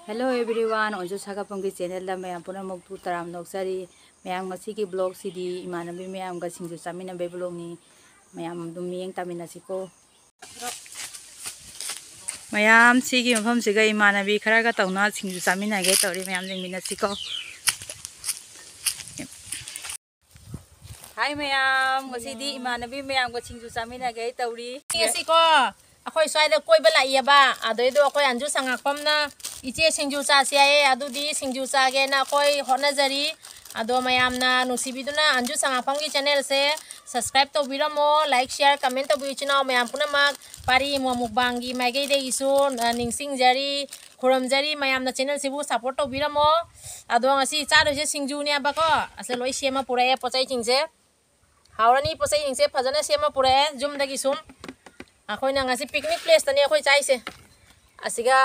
Hello everyone ओजो सागापम की चैनल मैम पुनमुक तराम नौसरी मैम की ब्लॉग सिदी इमानबी मैम सिंजु चामीनबे ब्लॉगनी मैम मियें तामीनासीको मैम सिगी मफम सिगा इमानबी खरागा तौना सिंजु चामीनागे तौरी मैम जेंमिनासीको हाय मैम सिदी इमानबी मैम को सिंजु चामीनागे तौरी सिको अखोई स्वाइद कोइबा लाइयबा अदोइदो अखोई अंजु संगापमना इचे सिंजु चासियाए अदुदी सिंजु चागेना अखोई होनाजरी अदो मयामना नुसिबिदुना अंजु संगापम की चैनल से सब्सक्राइब तौबिरमो लाइक शेयर कमेंट तौबिचिना मयाम पुनमक पारी मोमुकबांगी माइगैदे इसु निंगसिंगजरी खुरमजरी मयामना चैनल सिबु सपोर्ट तौबिरमो अदो ngasi चारोसे सिंजुनि अबाको असे लोइ सेमा पुराए पचाइ चिंगसे हावरानी पचाइ चिंगसे फजना सेमा पुराए जुमदगी सुम अखोइना ngasi पिकनिक प्लेस तने अखोइ चाइसे असिगा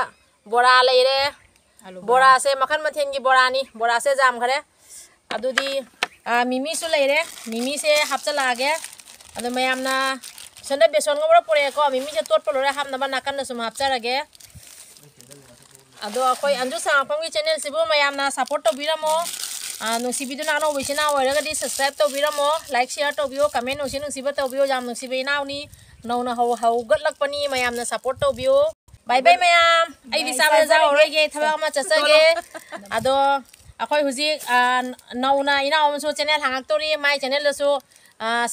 बोरा लेरे बोरा से मखन मथेन की बोरानी बोरा से जाम खरे अदुदी मिमी सु लेरे मिमी से हापचला गे अदु मयामना संदे बेसन गबरो पुरे को मिमी से तोट पलोरे हापनबा नाकन सुम हापचरागे अदो अखोइ अंजु सांगफम की चैनल सिबु मयामना सपोर्ट तौबिरमो नुसिबिदुना अनो बिसिना ओइरगदि सब्सक्राइब तौबिरमो लाइक शेयर तौबियो कमेंट नुसिबा तौबियो जाम नुसिबे नाउनी नौना हौ गटलकपनी मयामना सपोर्ट तौबियो बाय बाय मैम आई बिसाबा जाओगे थबा मा चसगे अदो अखोय हुजी नौना इनावमसो चैनल हांगतोरी माय चैनल लसो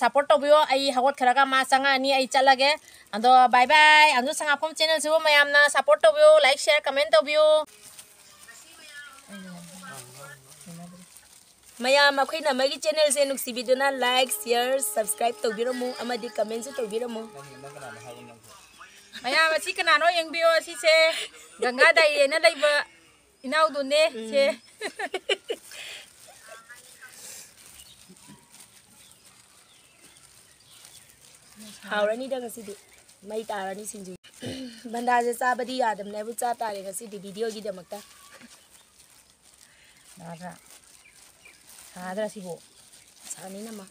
सपोर्ट तौबियो आई हगत खरागा मा संगा नि आई चलगे अदो बाय बाय अंजु संगापम चैनल सो मयामना सपोर्ट तौबियो लाइक शेयर कमेंट तौबियो मैम अखोइना मगी चैनल से नुक्सिबिदुना लाइक शेयर सब्सक्राइब तौबिरमो अमदी कमेंट से तौबिरमो मैम असी कनानो यंगबियो असी से गंगा दाइरेना लैबा इनाउदुने से हावरानी दा ngasiदी मई तारानी सिंजु बंदाजे चाबदी यादम नेबु चा तारे ngasiदी वीडियो की दमकता नारा सादरा सिबो सानी नमा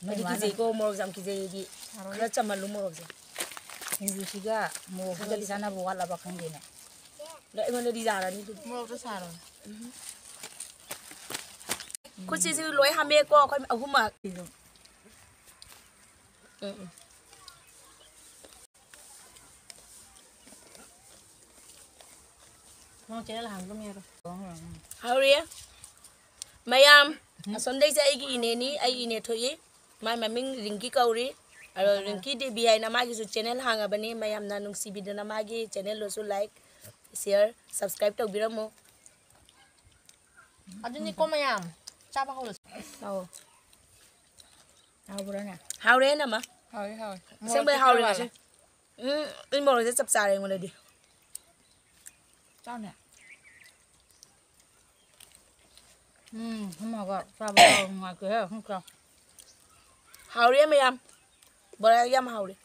मदी की जेको मोरग जाम की जेदी खरा चमलु मोरग जे सिंजुसिगा मोरग दिसाना बोवाला बखंगेना ले एमन दी जारानी दु मोरग तो सारो कुछ चीज लोय हमे को अखोइ अहुमा मो चैनल हांगदो मेरो हावरिया मैम असंदे से आइगी इनेनी आई इने थोई माय ममिंग रिंकी कौरी अरो रिंकी देबी आइना मागी सु चैनल हांगाबनी मैम ना नुक्सिबिदना मागी चैनल लोसु लाइक शेयर सब्सक्राइब तौबिरमो अजुनी को मयाम चाबा होलो आओ हावराना हावरे नमा हावरे सेंबे हावरे से इन मोर से सब सारे ngoledi चाने हम गा चाबा मा के हम का हावरे मैम बड़ा याम हावरे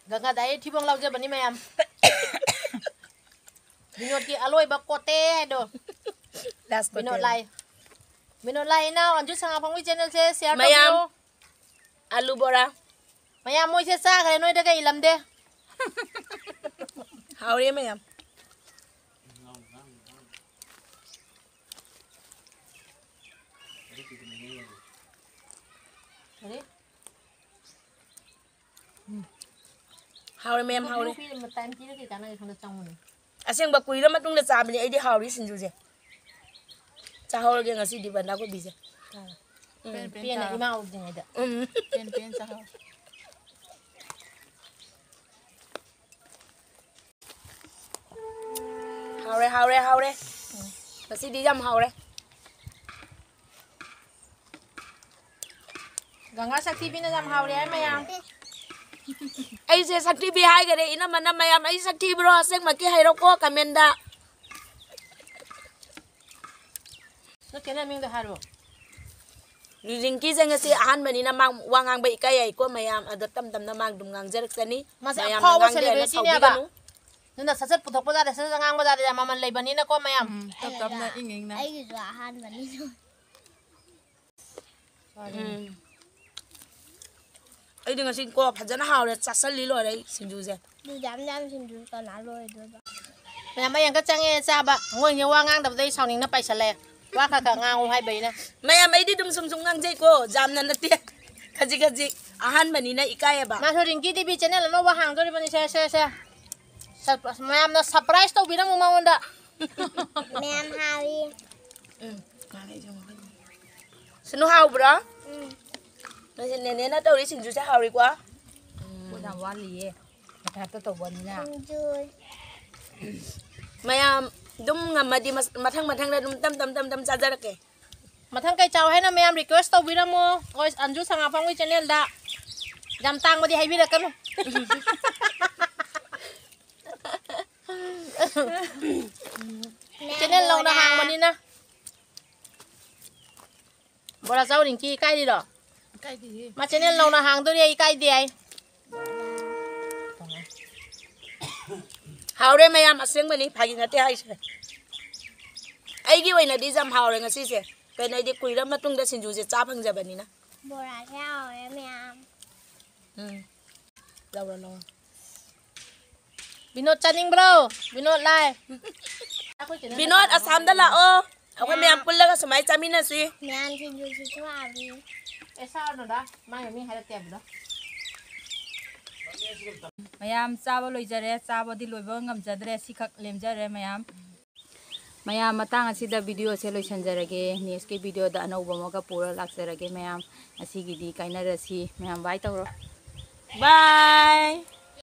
गंगा दाई थिबों लाउजे बनी मयाम बिनोद की अलोय बकोते दो लास्ट बिनोद लाई ना अंजु संगापम की चैनल से शेयर मैम तौबियो आलू बोरा मयाम मोय से चा गरे नोय दगे इलमदे हावरे मैम अरे हावरे मैम हावरे टाइम की के काना खन चांगुन असेंबा कुइरा मतुंग चाबनी आइदी हावरी सिंजु जे चाहौरगे ngasi di banda ko bise पेन इमा उदिनेदा पेन चाहो Haware ngasi di jam Haware Ganga शक्ति बिना जम हावरे है मयाम ai se sakti bi hai gare ina mana mayam ai sakti bro aseng maki hairo ko kamenda no kena ming da haro rinki jeng si ahan bani na mang wangang bai kai ai ko mayam ado tam na mang dum ngang jerak sani masa phawa celebrity ne ba nunda sasat puthok pa da sa ngang ba da maman lei bani na ko mayam तब ना इंगिंग ना ai जो ahan bani no ai ding ngasi ko phajana haure chasal li lo dai sinju je du jam jam sin du ka na loi do ba mẹ mày ăn cái chăng nghe cha bạ ngồi nhiều hoa ngang đập đây sau này nó bay sạch lẹ hoa cả ngang hai bầy nè mày em ấy đi đâm sum sum ngang dây cô jam năn tiệt kaji ahan mani na ikaya ba mà thôi Rinky TV channel là nó hoa hàng tôi đi bên xe mẹ em nó surprise tao bị nó mua màu đó mẹ em Harry. sinu hao bro nó nên nó đâu đi xin chú sẽ hao đi quá cô làm quá lì mà thật tôi tổ bẩn nha Không chơi. mày đúng ngầm mà đi mà thằng ra đúng tâm ra ra kì mà thằng cây chào hay là mẹ em request tao bị nó mua rồi anh chú sang apa cái channel đã jam tang mà đi hay biết được không channel lâu na hàng mà đi nè bỏ ra sau Rinky cay đi đó mà channel lâu na hàng tôi đi cay đi ai hao đấy mày mà tiếng mày đi phải nghe hay chứ ai cái vậy là đi jam hao rồi nghe xí cái này đi quỳ lắm mà tung ra xin chú sẽ chắp hàng giờ bên này Bố là sao đấy mẹ em. lâu Binod channing bro Binod live Binod asam đó là ô ako mày ăn pula ka sumay chamin na si Mẹ em thì dù chỉ cho Harry. ê sao rồi đó mai mình hay là kèm đó mayam chaba loijare chaba di loiba ngamjadre sikhak lemjare mayam matang asida video se loisanjarage next ke video da anauba moga pura lakjarage mayam asigi di kainarasi mayam bye tawro bye